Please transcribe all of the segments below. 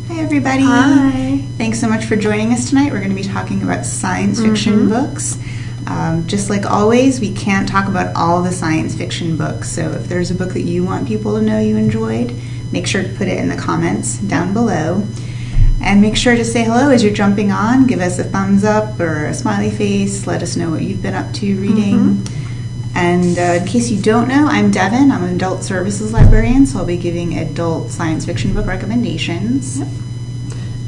Hi everybody. Hi. Thanks so much for joining us tonight. We're going to be talking about science fiction books. Just like always, we can't talk about all the science fiction books, so if there's a book that you want people to know you enjoyed, make sure to put it in the comments down below. And make sure to say hello as you're jumping on. Give us a thumbs up or a smiley face. Let us know what you've been up to reading. And in case you don't know, I'm Devon. I'm an adult services librarian, so I'll be giving adult science fiction book recommendations. Yep.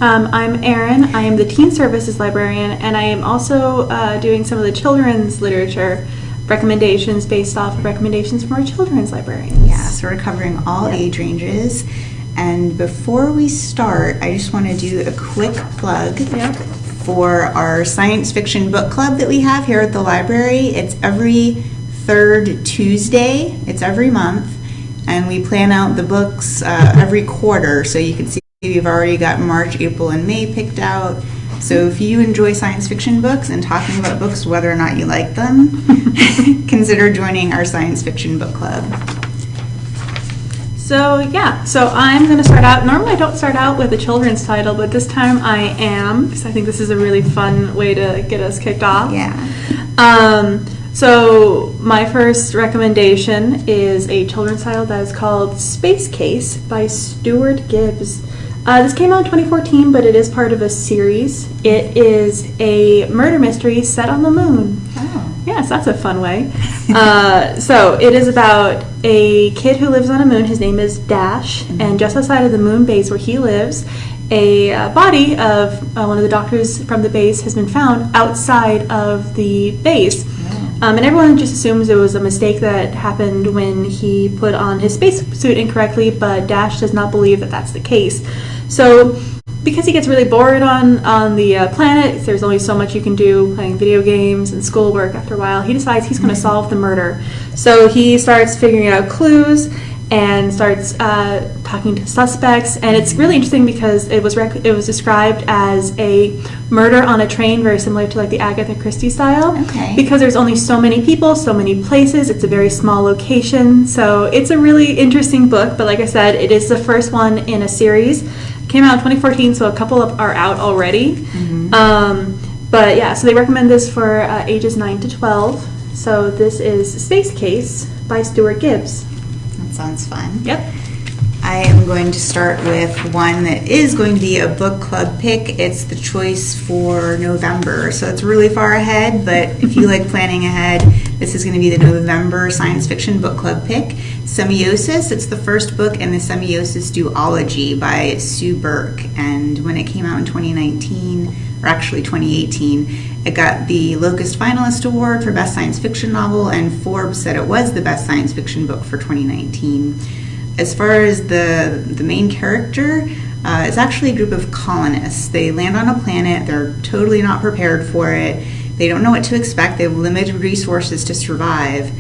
I'm Erin. I am the teen services librarian, and I am also doing some of the children's literature recommendations based off of recommendations from our children's librarians. Yeah, so we're covering all age ranges. And before we start, I just want to do a quick plug for our science fiction book club that we have here at the library. It's every third Tuesday. It's every month. And we plan out the books every quarter. So you can see we've already got March, April, and May picked out. So if you enjoy science fiction books and talking about books, whether or not you like them, consider joining our science fiction book club. So I'm going to start out. Normally I don't start out with a children's title, but this time I am, because I think this is a really fun way to get us kicked off. Yeah. So my first recommendation is a children's title that is called Space Case by Stuart Gibbs. This came out in 2014, but it is part of a series. It is a murder mystery set on the moon. Oh. Yes, that's a fun way. So it is about a kid who lives on a moon. His name is Dash, and just outside of the moon base where he lives, a body of one of the doctors from the base has been found outside of the base. And everyone just assumes it was a mistake that happened when he put on his spacesuit incorrectly, but Dash does not believe that that's the case. So because he gets really bored on the planet, there's only so much you can do playing video games and schoolwork after a while, he decides he's going to solve the murder. So he starts figuring out clues and starts talking to suspects, and it's really interesting because it was described as a murder on a train, very similar to like the Agatha Christie style. Okay. Because there's only so many people, so many places, it's a very small location, so it's a really interesting book, but like I said, it is the first one in a series. It came out in 2014, so a couple are out already. But yeah, so they recommend this for ages 9 to 12. So this is Space Case by Stuart Gibbs. Sounds fun. Yep. I am going to start with one that is going to be a book club pick. It's the choice for November, so it's really far ahead, but if you like planning ahead, this is going to be the November science fiction book club pick. Semiosis, it's the first book in the Semiosis duology by Sue Burke, and when it came out in 2019, or actually 2018, it got the Locust Finalist Award for Best Science Fiction Novel, and Forbes said it was the best science fiction book for 2019. As far as the main character, it's actually a group of colonists. They land on a planet, they're totally not prepared for it, they don't know what to expect, they have limited resources to survive,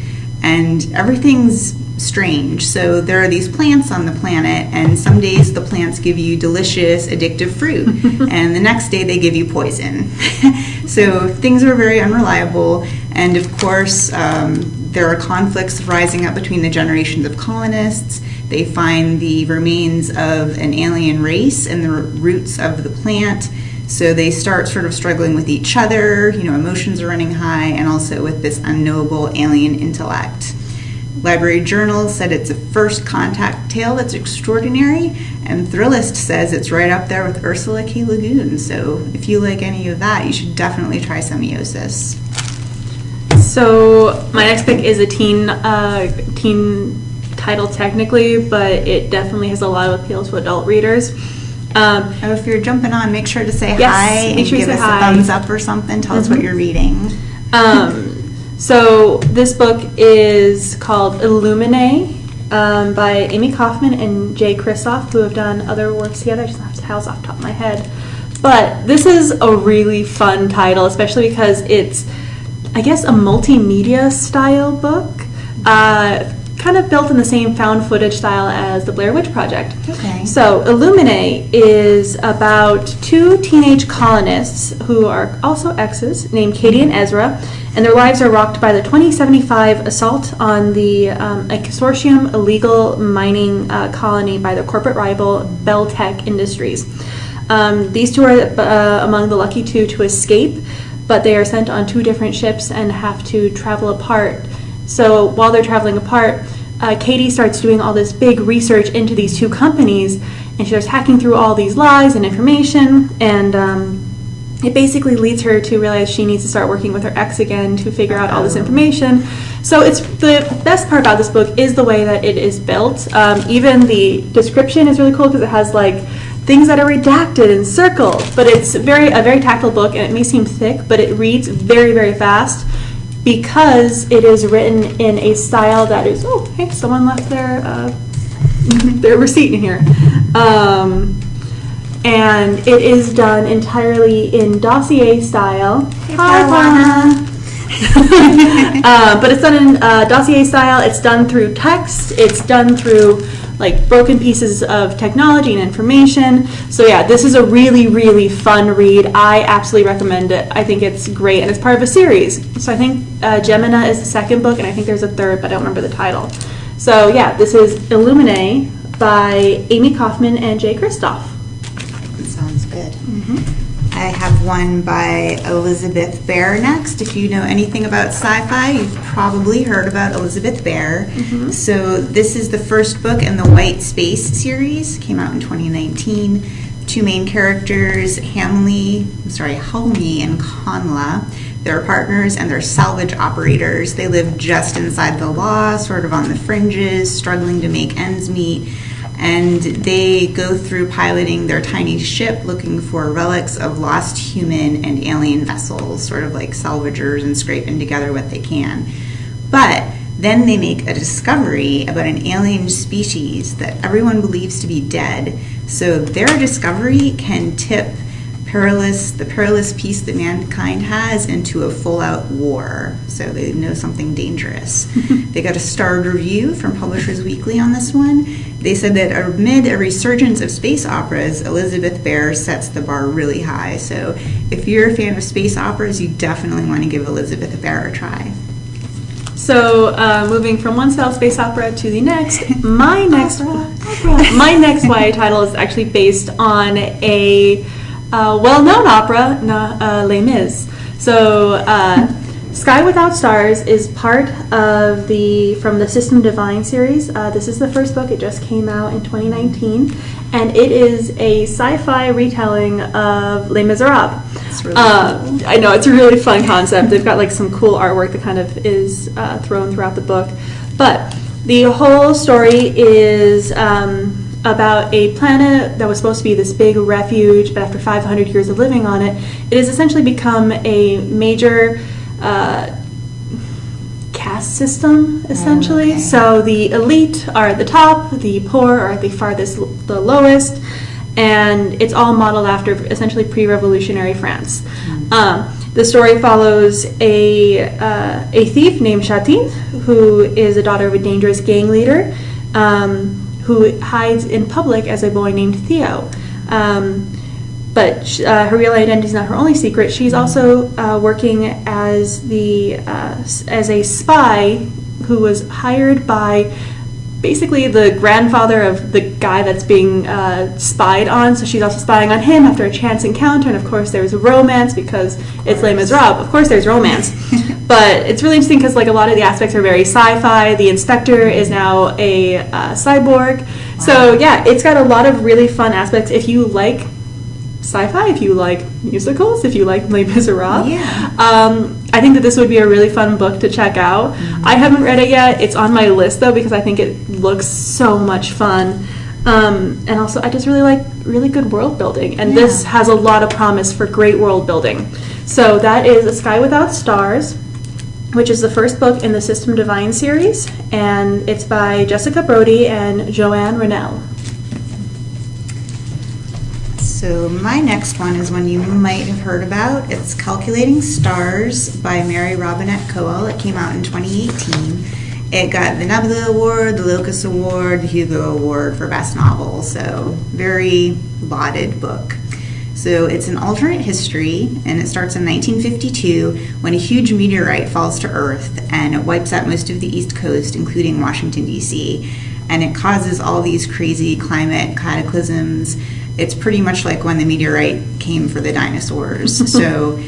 and everything's strange. So there are these plants on the planet, and some days the plants give you delicious, addictive fruit, and the next day they give you poison. So things are very unreliable, and of course there are conflicts rising up between the generations of colonists. They find the remains of an alien race in the roots of the plant, so they start sort of struggling with each other, emotions are running high, and also with this unknowable alien intellect. Library Journal said it's a first contact tale that's extraordinary, and Thrillist says it's right up there with Ursula K. Le Guin. So if you like any of that, you should definitely try Semiosis. So my next pick is a teen title technically, but it definitely has a lot of appeal to adult readers. If you're jumping on, make sure to say hi and give us a thumbs up or something. Tell us what you're reading. So this book is called Illuminae by Amy Kaufman and Jay Kristoff, who have done other works together. I just don't have titles off the top of my head. But this is a really fun title, especially because it's, I guess, a multimedia style book, kind of built in the same found footage style as the Blair Witch Project. Okay. So Illuminae is about two teenage colonists who are also exes named Katie and Ezra, and their lives are rocked by the 2075 assault on the a consortium illegal mining colony by the corporate rival Beltec Industries. These two are among the lucky two to escape, but they are sent on two different ships and have to travel apart. So while they're traveling apart, Katie starts doing all this big research into these two companies, and she starts hacking through all these lies and information, and it basically leads her to realize she needs to start working with her ex again to figure out all this information. So it's the best part about this book is the way that it is built. Even the description is really cool because it has like things that are redacted and circled, but it's a very tactile book, and it may seem thick, but it reads very, very fast because it is written in a style that is, oh, hey, someone left their receipt in here. And it is done entirely in dossier style. Hi, Lana. But it's done in dossier style. It's done through text. It's done through like broken pieces of technology and information. So yeah, this is a really, really fun read. I absolutely recommend it. I think it's great, and it's part of a series. So I think Gemina is the second book, and I think there's a third, but I don't remember the title. So yeah, this is Illuminae by Amy Kaufman and Jay Kristoff. Sounds good. I have one by Elizabeth Bear next. If you know anything about sci-fi, you've probably heard about Elizabeth Bear. So this is the first book in the White Space series. Came out in 2019. Two main characters, Helmi and Conla. They're partners and they're salvage operators. They live just inside the law, sort of on the fringes, struggling to make ends meet. And they go through piloting their tiny ship looking for relics of lost human and alien vessels, sort of like salvagers and scraping together what they can. But then they make a discovery about an alien species that everyone believes to be dead. So their discovery can tip the perilous peace that mankind has into a full-out war. So they know something dangerous. They got a starred review from Publishers Weekly on this one. They said that amid a resurgence of space operas, Elizabeth Bear sets the bar really high. So if you're a fan of space operas, you definitely want to give Elizabeth Bear a try. So moving from one style space opera to the next, my next YA title is actually based on a well-known opera, Les Mis. So Sky Without Stars is part of from the System Divine series. This is the first book. It just came out in 2019, and it is a sci-fi retelling of Les Miserables. It's really cool. I know, it's a really fun concept. They've got like some cool artwork that kind of is thrown throughout the book. But the whole story is about a planet that was supposed to be this big refuge, but after 500 years of living on it, it has essentially become a major caste system, essentially. Okay. So the elite are at the top, the poor are at the lowest, and it's all modeled after essentially pre-revolutionary France. The story follows a thief named Chatin, who is a daughter of a dangerous gang leader, who hides in public as a boy named Theo. But her real identity is not her only secret. She's also working as a spy who was hired by basically the grandfather of the guy that's being spied on. So she's also spying on him after a chance encounter. And of course there's romance because it's Les Miserables. Of course there's romance. But it's really interesting because like a lot of the aspects are very sci-fi. The inspector is now a cyborg. Wow. So yeah, it's got a lot of really fun aspects. If you like sci-fi, if you like musicals, if you like Les Miserables, I think that this would be a really fun book to check out. I haven't read it yet. It's on my list though because I think it looks so much fun. And also I just really like really good world building, and this has a lot of promise for great world building. So that is A Sky Without Stars, which is the first book in the System Divine series, and it's by Jessica Brody and Joanne Rennell. So my next one is one you might have heard about. It's Calculating Stars by Mary Robinette Kowal. It came out in 2018. It got the Nebula Award, the Locus Award, the Hugo Award for Best Novel, so very lauded book. So it's an alternate history, and it starts in 1952 when a huge meteorite falls to Earth and it wipes out most of the East Coast, including Washington, D.C., and it causes all these crazy climate cataclysms. It's pretty much like when the meteorite came for the dinosaurs. So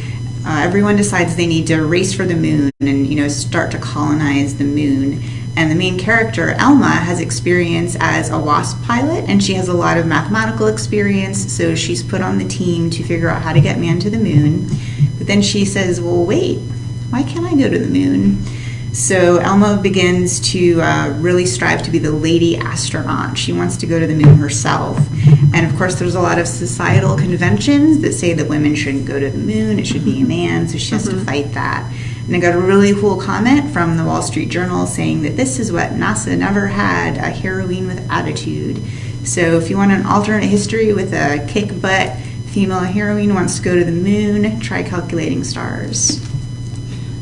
everyone decides they need to race for the moon and start to colonize the moon. And the main character, Elma, has experience as a WASP pilot, and she has a lot of mathematical experience, so she's put on the team to figure out how to get man to the moon. But then she says, well, wait, why can't I go to the moon? So Elma begins to really strive to be the lady astronaut. She wants to go to the moon herself. And of course, there's a lot of societal conventions that say that women shouldn't go to the moon, it should be a man, so she has to fight that. And I got a really cool comment from the Wall Street Journal saying that this is what NASA never had, a heroine with attitude. So if you want an alternate history with a kick-butt female heroine who wants to go to the moon, try Calculating Stars.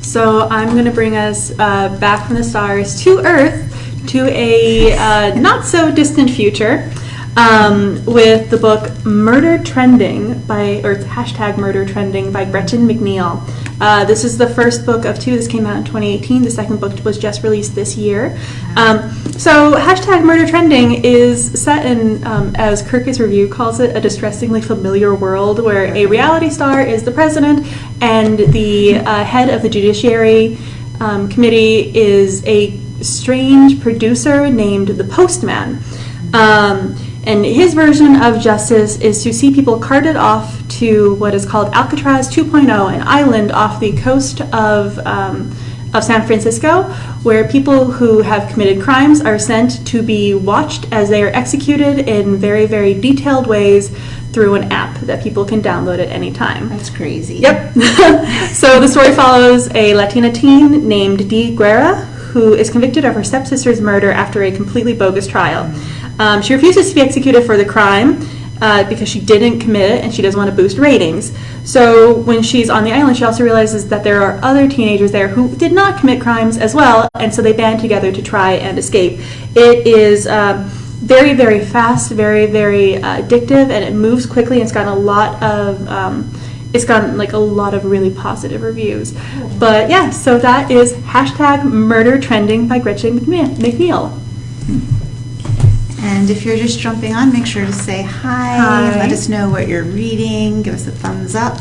So I'm going to bring us back from the stars to Earth, to a not-so-distant future, with the book Murder Trending or hashtag Murder Trending by Gretchen McNeil. This is the first book of two. This came out in 2018. The second book was just released this year. So hashtag Murder Trending is set in, as Kirkus Review calls it, a distressingly familiar world where a reality star is the president and the head of the Judiciary Committee is a strange producer named the Postman. And his version of justice is to see people carted off to what is called Alcatraz 2.0, an island off the coast of San Francisco, where people who have committed crimes are sent to be watched as they are executed in very, very detailed ways through an app that people can download at any time. That's crazy. Yep. So the story follows a Latina teen named Dee Guerra, who is convicted of her stepsister's murder after a completely bogus trial. She refuses to be executed for the crime because she didn't commit it and she doesn't want to boost ratings. So when she's on the island, she also realizes that there are other teenagers there who did not commit crimes as well, and so they band together to try and escape. It is very, very fast, very, very addictive, and it moves quickly. It's gotten a lot of really positive reviews. But yeah, so that is hashtag Murder Trending by Gretchen McNeil. And if you're just jumping on, make sure to say hi. Let us know what you're reading. Give us a thumbs up.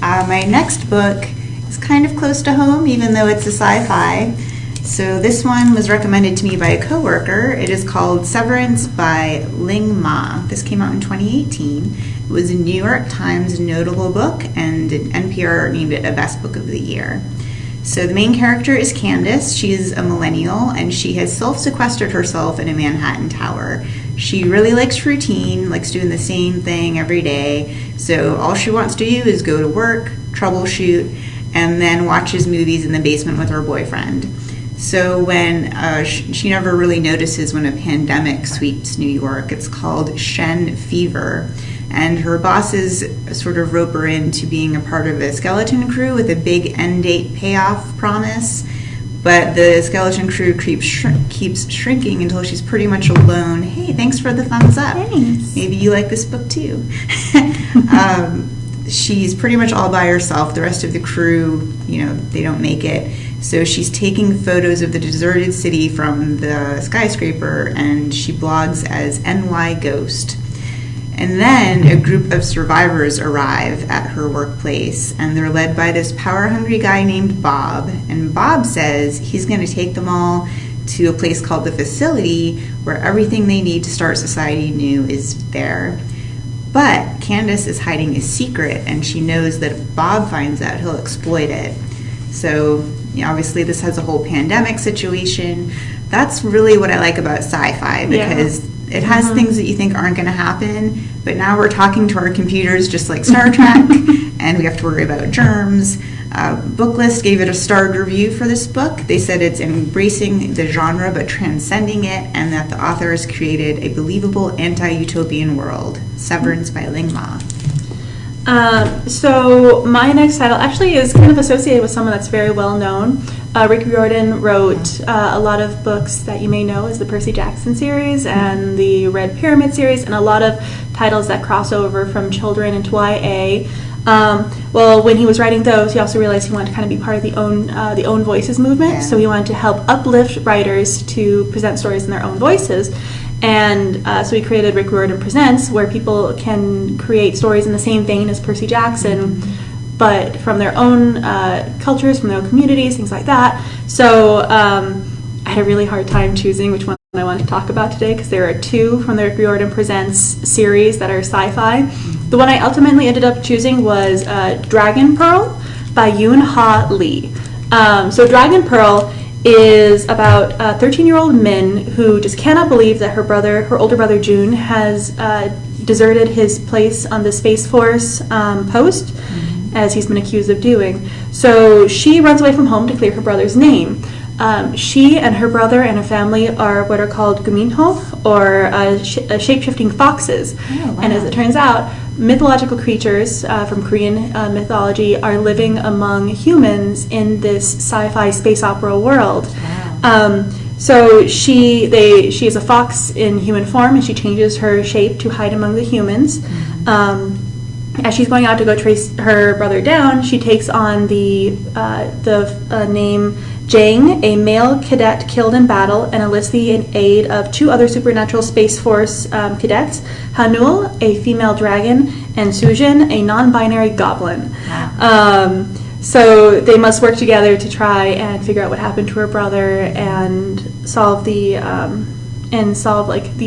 My next book is kind of close to home, even though it's a sci-fi. So this one was recommended to me by a coworker. It is called Severance by Ling Ma. This came out in 2018. It was a New York Times notable book, and NPR named it a Best Book of the Year. So the main character is Candace. She is a millennial, and she has self-sequestered herself in a Manhattan tower. She really likes routine, likes doing the same thing every day. So all she wants to do is go to work, troubleshoot, and then watches movies in the basement with her boyfriend. So when she never really notices when a pandemic sweeps New York. It's called Shen Fever. And her bosses sort of rope her into being a part of a skeleton crew with a big end date payoff promise. But the skeleton crew keeps shrinking until she's pretty much alone. Hey, thanks for the thumbs up. Thanks. Maybe you like this book too. She's pretty much all by herself. The rest of the crew, they don't make it. So she's taking photos of the deserted city from the skyscraper, and she blogs as NY Ghost. And then a group of survivors arrive at her workplace, and they're led by this power-hungry guy named Bob. And Bob says he's going to take them all to a place called the Facility, where everything they need to start society new is there. But Candace is hiding a secret, and she knows that if Bob finds out, he'll exploit it. So, obviously this has a whole pandemic situation. That's really what I like about sci-fi, because it has things that you think aren't going to happen, but now we're talking to our computers just like Star Trek, and we have to worry about germs. Booklist gave it a starred review for this book. They said it's embracing the genre but transcending it, and that the author has created a believable anti-utopian world. Severance by Ling Ma. So my next title actually is kind of associated with someone that's very well known. Rick Riordan wrote a lot of books that you may know as the Percy Jackson series and the Red Pyramid series, and a lot of titles that cross over from children into YA. Well, when he was writing those, he also realized he wanted to kind of be part of the Own Voices movement. Yeah. So he wanted to help uplift writers to present stories in their own voices. And so he created Rick Riordan Presents, where people can create stories in the same vein as Percy Jackson, but from their own cultures, from their own communities, things like that. So I had a really hard time choosing which one I wanted to talk about today, because there are two from the Rick Riordan Presents series that are sci-fi. The one I ultimately ended up choosing was Dragon Pearl by Yoon-Ha Lee. So Dragon Pearl is about 13-year-old Min who just cannot believe that her older brother June has deserted his place on the Space Force post, as he's been accused of doing. So she runs away from home to clear her brother's name. She and her brother and her family are what are called guminho, or shape-shifting foxes. Oh, wow. And as it turns out, mythological creatures from Korean mythology are living among humans in this sci-fi space opera world. Wow. So she is a fox in human form, and she changes her shape to hide among the humans. As she's going out to go trace her brother down, she takes on the name Jang, a male cadet killed in battle, and enlists the aid of two other supernatural Space Force cadets, Hanul, a female dragon, and Sujin, a non-binary goblin. Wow. So they must work together to try and figure out what happened to her brother and solve the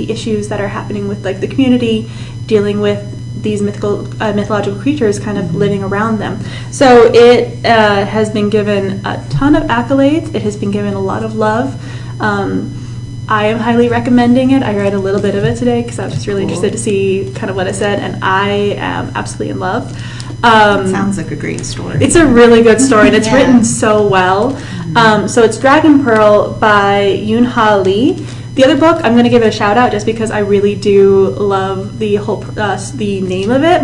issues that are happening with the community, dealing with these mythological creatures kind of living around them. So it has been given a ton of accolades. It has been given a lot of love. I am highly recommending it. I read a little bit of it today because I was just really interested to see kind of what it said, and I am absolutely in love. Sounds like a great story. It's a really good story, and it's Yeah. written so well. So it's Dragon Pearl by Yoon-Ha Lee. The other book, I'm going to give it a shout out just because I really do love the name of it.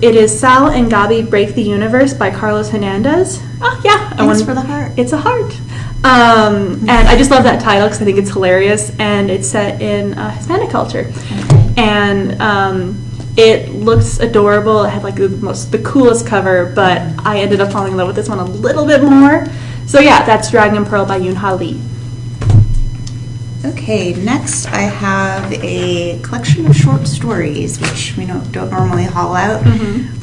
It is Sal and Gabi Break the Universe by Carlos Hernandez. Oh yeah, Thanks for the heart. It's a heart. And I just love that title because I think it's hilarious, and it's set in Hispanic culture. And it looks adorable. It had the coolest cover, but I ended up falling in love with this one a little bit more. So yeah, that's Dragon Pearl by Yoon-Ha Lee. Okay, next I have a collection of short stories, which we don't normally haul out,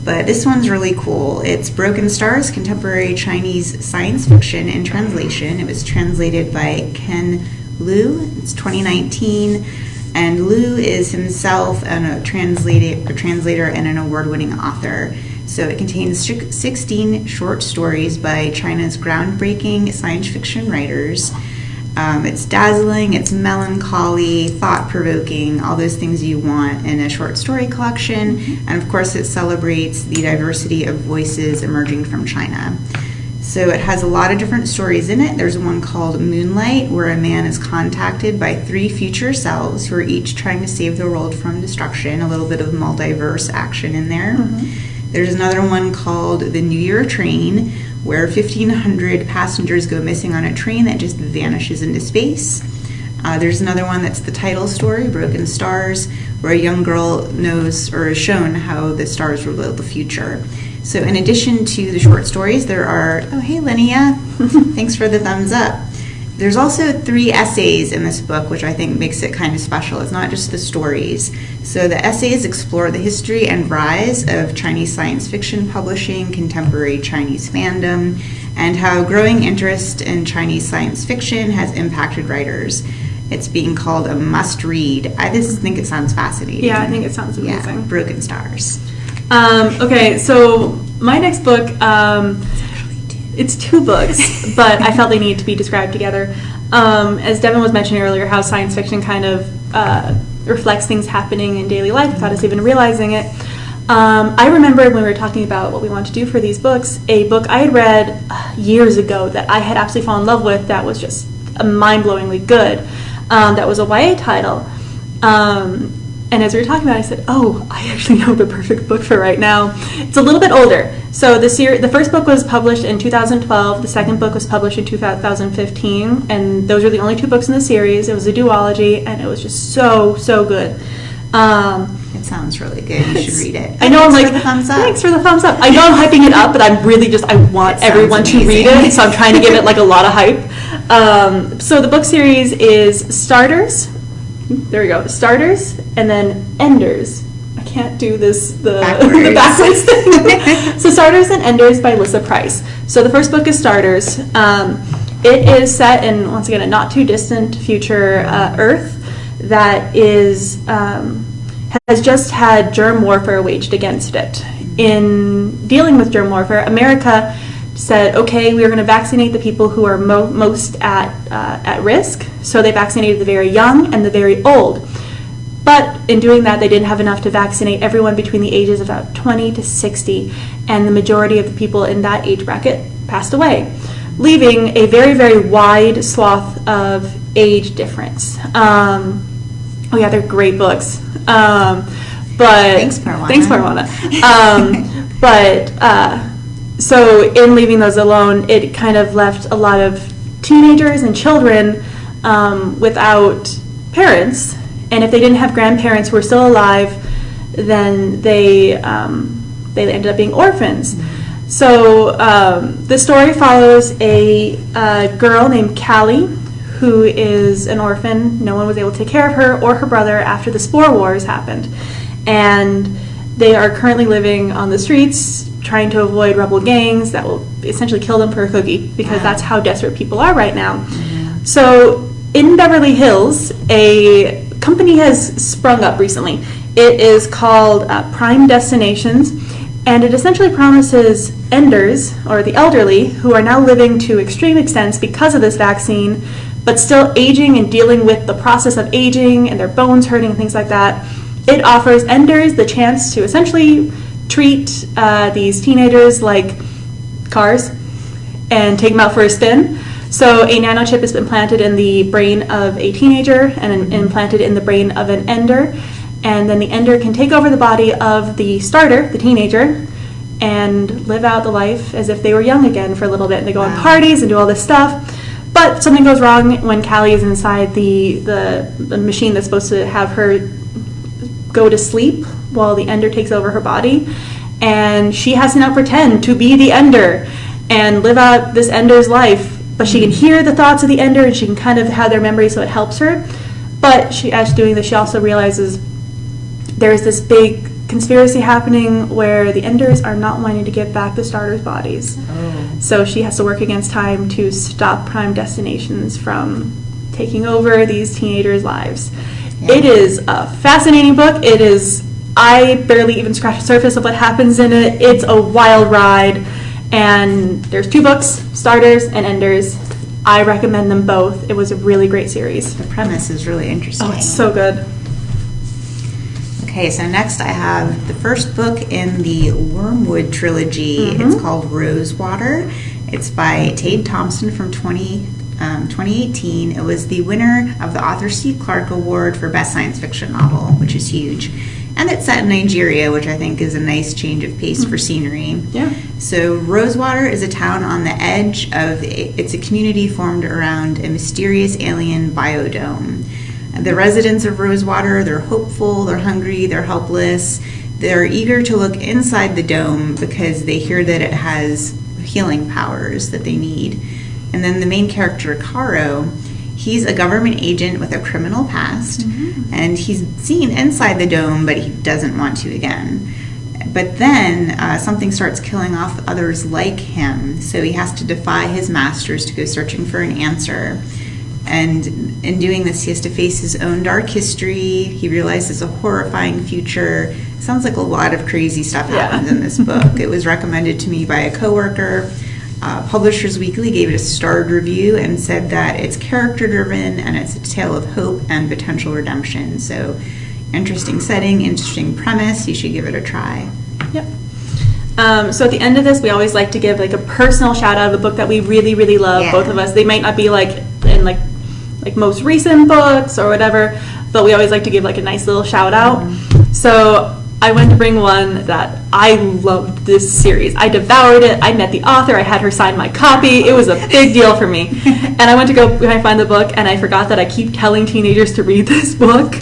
but this one's really cool. It's Broken Stars, Contemporary Chinese Science Fiction in Translation. It was translated by Ken Liu. It's 2019, and Liu is himself a translator and an award-winning author. So it contains 16 short stories by China's groundbreaking science fiction writers. It's dazzling, it's melancholy, thought-provoking, all those things you want in a short story collection. And of course it celebrates the diversity of voices emerging from China. So it has a lot of different stories in it. There's one called Moonlight, where a man is contacted by 3 future selves who are each trying to save the world from destruction. A little bit of multiverse action in there. There's another one called The New Year Train, where 1,500 passengers go missing on a train that just vanishes into space. There's another one that's the title story, Broken Stars, where a young girl knows or is shown how the stars reveal the future. So in addition to the short stories, there are, oh hey Linnea, thanks for the thumbs up. There's also 3 essays in this book, which I think makes it kind of special. It's not just the stories. So the essays explore the history and rise of Chinese science fiction publishing, contemporary Chinese fandom, and how growing interest in Chinese science fiction has impacted writers. It's being called a must-read. I just think it sounds fascinating. Yeah, I think it sounds amazing. Yeah, Broken Stars. Okay, so my next book, it's 2 books, but I felt they needed to be described together. As Devon was mentioning earlier, how science fiction kind of reflects things happening in daily life without us even realizing it. I remember when we were talking about what we want to do for these books, a book I had read years ago that I had absolutely fallen in love with that was just mind-blowingly good. That was a YA title. And as we were talking about it, I said, oh, I actually know the perfect book for right now. It's a little bit older. So the first book was published in 2012. The second book was published in 2015. And those were the only 2 books in the series. It was a duology, and it was just so, so good. It sounds really good. You should read it. I know. I'm like, for the thumbs up. Thanks for the thumbs up. I know I'm hyping it up, but I'm really just, I want everyone to read it, so I'm trying to give it like a lot of hype. So the book series is Starters. There we go. Starters, and then Enders. I can't do this, the backwards thing. So Starters and Enders by Lissa Price. So the first book is Starters. It is set in, once again, a not too distant future Earth that is has just had germ warfare waged against it. In dealing with germ warfare, America said, okay, we are going to vaccinate the people who are most at risk. So they vaccinated the very young and the very old. But in doing that, they didn't have enough to vaccinate everyone between the ages of about 20 to 60, and the majority of the people in that age bracket passed away, leaving a very, very wide swath of age difference. Oh yeah, they're great books. But Thanks, Parwana. So in leaving those alone, it kind of left a lot of teenagers and children without parents. And if they didn't have grandparents who were still alive, then they ended up being orphans. So the story follows a girl named Callie, who is an orphan. No one was able to take care of her or her brother after the Spore Wars happened. And they are currently living on the streets, trying to avoid rebel gangs that will essentially kill them for a cookie, because that's how desperate people are right now. So in Beverly Hills, a company has sprung up recently. It is called Prime Destinations, and it essentially promises enders, or the elderly, who are now living to extreme extents because of this vaccine, but still aging and dealing with the process of aging and their bones hurting and things like that. It offers enders the chance to essentially treat these teenagers like cars and take them out for a spin. So a nanochip has been planted in the brain of a teenager and implanted in the brain of an ender, and then the ender can take over the body of the starter, the teenager, and live out the life as if they were young again for a little bit. And they go on parties and do all this stuff. But something goes wrong when Callie is inside the machine that's supposed to have her go to sleep while the ender takes over her body, and she has to now pretend to be the ender and live out this ender's life. But she can hear the thoughts of the ender, and she can kind of have their memory, so it helps her. But as she's doing this, she also realizes there's this big conspiracy happening where the enders are not wanting to give back the starters' bodies. So she has to work against time to stop Prime Destinations from taking over these teenagers' lives. It is a fascinating book. I barely even scratched the surface of what happens in it. It's a wild ride. And there's 2 books, Starters and Enders. I recommend them both. It was a really great series. The premise is really interesting. Oh, it's so good. Okay, so next I have the first book in the Wormwood trilogy. It's called Rosewater. It's by Tade Thompson from 2018. It was the winner of the Author Steve Clark Award for Best Science Fiction Novel, which is huge. And it's set in Nigeria, which I think is a nice change of pace for scenery. Yeah. So Rosewater is a town on the edge of, it's a community formed around a mysterious alien biodome. The residents of Rosewater, they're hopeful, they're hungry, they're helpless. They're eager to look inside the dome because they hear that it has healing powers that they need. And then the main character, Caro, he's a government agent with a criminal past, and he's seen inside the dome, but he doesn't want to again. But then something starts killing off others like him, so he has to defy his masters to go searching for an answer. And in doing this, he has to face his own dark history. He realizes a horrifying future. Sounds like a lot of crazy stuff happens in this book. It was recommended to me by a coworker. Publishers Weekly gave it a starred review and said that it's character-driven and it's a tale of hope and potential redemption. So, interesting setting, interesting premise. You should give it a try. Yep. So at the end of this, we always like to give like a personal shout out of a book that we really, really love. Both of us. They might not be like in like most recent books or whatever, but we always like to give like a nice little shout out. So I went to bring one that I loved this series. I devoured it. I met the author. I had her sign my copy. It was a big deal for me. And I went to go find the book, and I forgot that I keep telling teenagers to read this book.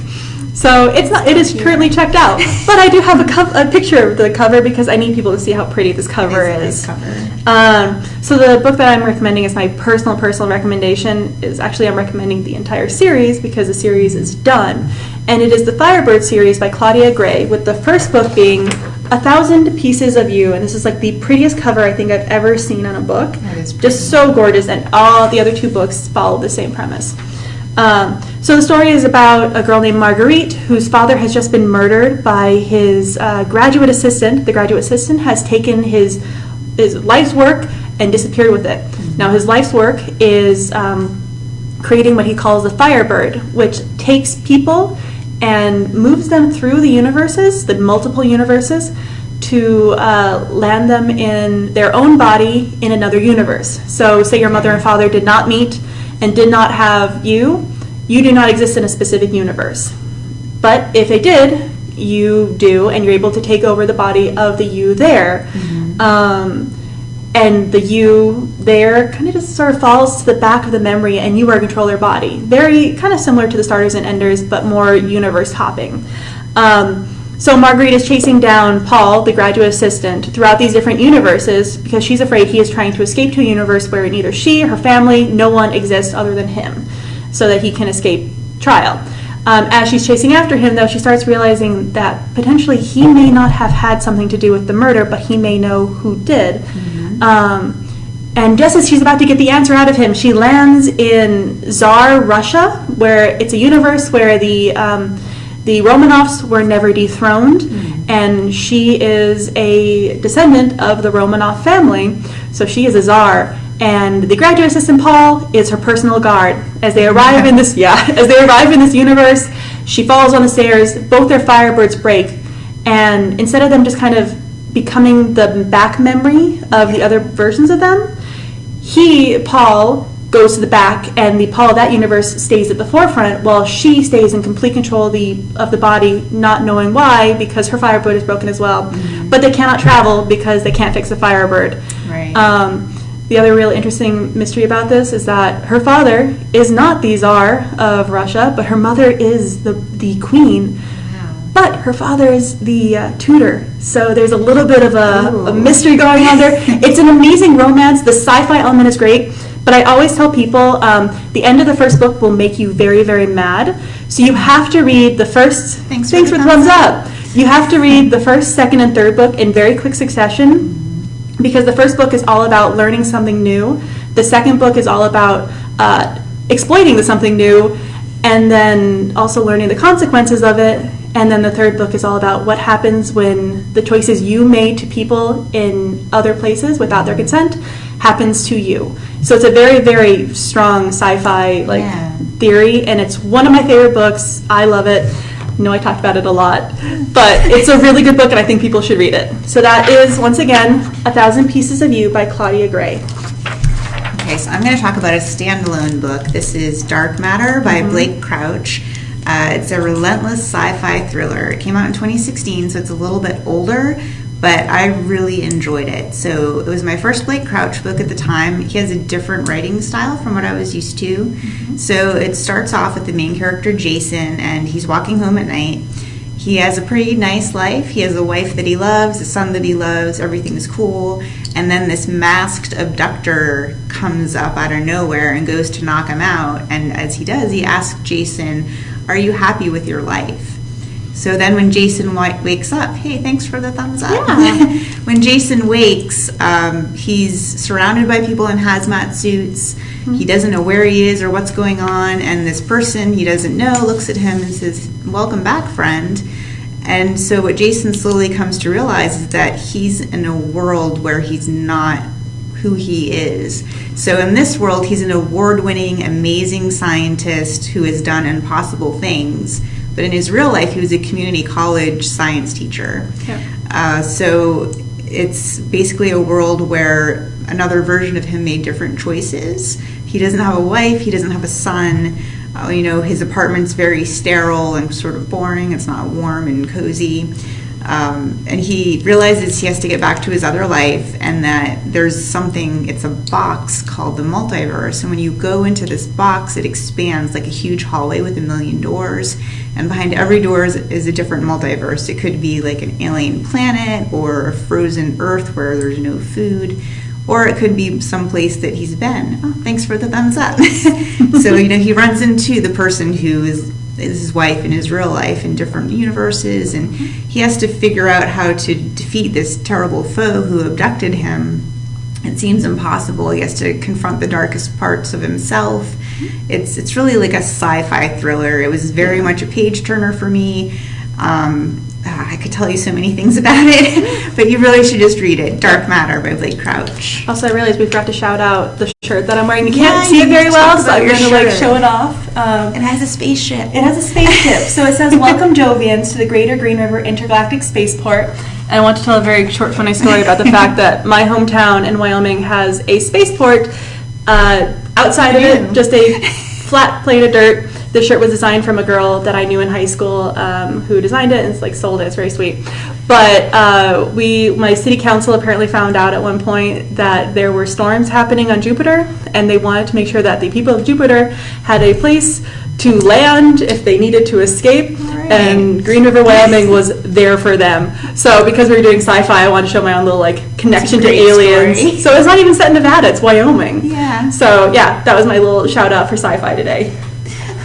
So it is currently checked out. But I do have a picture of the cover because I need people to see how pretty this cover is. So the book that I'm recommending is my personal recommendation. Is actually I'm recommending the entire series because the series is done. And it is the Firebird series by Claudia Gray, with the first book being 1,000 Pieces of You. And this is like the prettiest cover I think I've ever seen on a book. That is pretty. Just so gorgeous, and all the other two books follow the same premise. So the story is about a girl named Marguerite whose father has just been murdered by his graduate assistant. The graduate assistant has taken his life's work and disappeared with it. Now his life's work is creating what he calls the Firebird, which takes people and moves them through the universes, the multiple universes, to land them in their own body in another universe. So say your mother and father did not meet and did not have you do not exist in a specific universe. But if they did, you do, and you're able to take over the body of the you there. And the you there kind of just sort of falls to the back of the memory, and you are control their body. Very kind of similar to the starters and enders, but more universe hopping. So Marguerite is chasing down Paul, the graduate assistant, throughout these different universes because she's afraid he is trying to escape to a universe where neither she, her family, no one exists other than him, so that he can escape trial. As she's chasing after him, though, she starts realizing that potentially he may not have had something to do with the murder, but he may know who did. And just as she's about to get the answer out of him, she lands in Tsar Russia, where it's a universe where the Romanovs were never dethroned, and she is a descendant of the Romanov family, so she is a Tsar. And the graduate assistant Paul is her personal guard. As they arrive in this universe, she falls on the stairs. Both their Firebirds break, and instead of them just kind of becoming the back memory of the other versions of them, Paul, goes to the back, and the Paul of that universe stays at the forefront, while she stays in complete control of the body, not knowing why, because her Firebird is broken as well. But they cannot travel because they can't fix the Firebird. Right. The other real interesting mystery about this is that her father is not the Tsar of Russia, but her mother is the queen. Wow. But her father is the tutor. So there's a little bit of a mystery going on there. It's an amazing romance. The sci-fi element is great. But I always tell people the end of the first book will make you very, very mad. So you have to read the first... Thanks for the thumbs up. You have to read the first, second, and third book in very quick succession. Because the first book is all about learning something new. The second book is all about exploiting the something new, and then also learning the consequences of it. And then the third book is all about what happens when the choices you made to people in other places without their consent happens to you. So it's a very, very strong sci-fi theory, and it's one of my favorite books. I love it. I know I talked about it a lot, but it's a really good book, and I think people should read it. So that is, once again, 1,000 Pieces of You by Claudia Gray. Okay, so I'm going to talk about a standalone book. This is Dark Matter by Blake Crouch. It's a relentless sci-fi thriller. It came out in 2016, so it's a little bit older, but I really enjoyed it. So it was my first Blake Crouch book at the time. He has a different writing style from what I was used to. So it starts off with the main character, Jason, and he's walking home at night. He has a pretty nice life. He has a wife that he loves, a son that he loves, everything's cool. And then this masked abductor comes up out of nowhere and goes to knock him out. And as he does, he asks Jason, "Are you happy with your life?" So then when Jason wakes up, hey, thanks for the thumbs up. Yeah. When Jason wakes, he's surrounded by people in hazmat suits. He doesn't know where he is or what's going on. And this person he doesn't know looks at him and says, "Welcome back, friend." And so what Jason slowly comes to realize is that he's in a world where he's not who he is. So in this world, he's an award-winning, amazing scientist who has done impossible things. But in his real life, he was a community college science teacher. Yeah. So it's basically a world where another version of him made different choices. He doesn't have a wife. He doesn't have a son. His apartment's very sterile and sort of boring. It's not warm and cozy. And he realizes he has to get back to his other life, and that there's something, it's a box called the multiverse. And when you go into this box, it expands like a huge hallway with 1,000,000 doors. And behind every door is a different multiverse. It could be like an alien planet or a frozen Earth where there's no food. Or it could be someplace that he's been. Oh, thanks for the thumbs up. So, he runs into the person who is his wife in his real life in different universes, and he has to figure out how to defeat this terrible foe who abducted him. It seems impossible. He has to confront the darkest parts of himself. It's really like a sci-fi thriller. It was very much a page turner for me. I could tell you so many things about it, but you really should just read it. Dark Matter by Blake Crouch. Also, I realized we forgot to shout out the shirt that I'm wearing. You can't see it very well, so I'm going to show it off. It has a spaceship. It has a spaceship. So it says, "Welcome Jovians to the Greater Green River Intergalactic Spaceport." And I want to tell a very short, funny story about the fact that my hometown in Wyoming has a spaceport. Outside of it, just a flat plate of dirt. The shirt was designed from a girl that I knew in high school who designed it and sold it. It's very sweet. But my city council apparently found out at one point that there were storms happening on Jupiter, and they wanted to make sure that the people of Jupiter had a place to land if they needed to escape. Right. And Green River, Wyoming was there for them. So because we were doing sci-fi, I wanted to show my own little connection to aliens. Story. So it's not even set in Nevada, it's Wyoming. Yeah. So yeah, that was my little shout out for sci-fi today.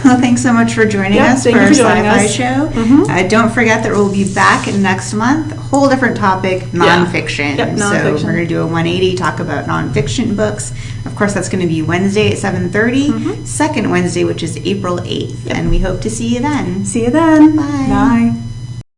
Well, thanks so much for joining us for our sci-fi show. Mm-hmm. Don't forget that we'll be back next month. A whole different topic, nonfiction. Yep, nonfiction. So we're going to do a 180, talk about nonfiction books. Of course, that's going to be Wednesday at 7:30, second Wednesday, which is April 8th. Yep. And we hope to see you then. See you then. Bye. Bye.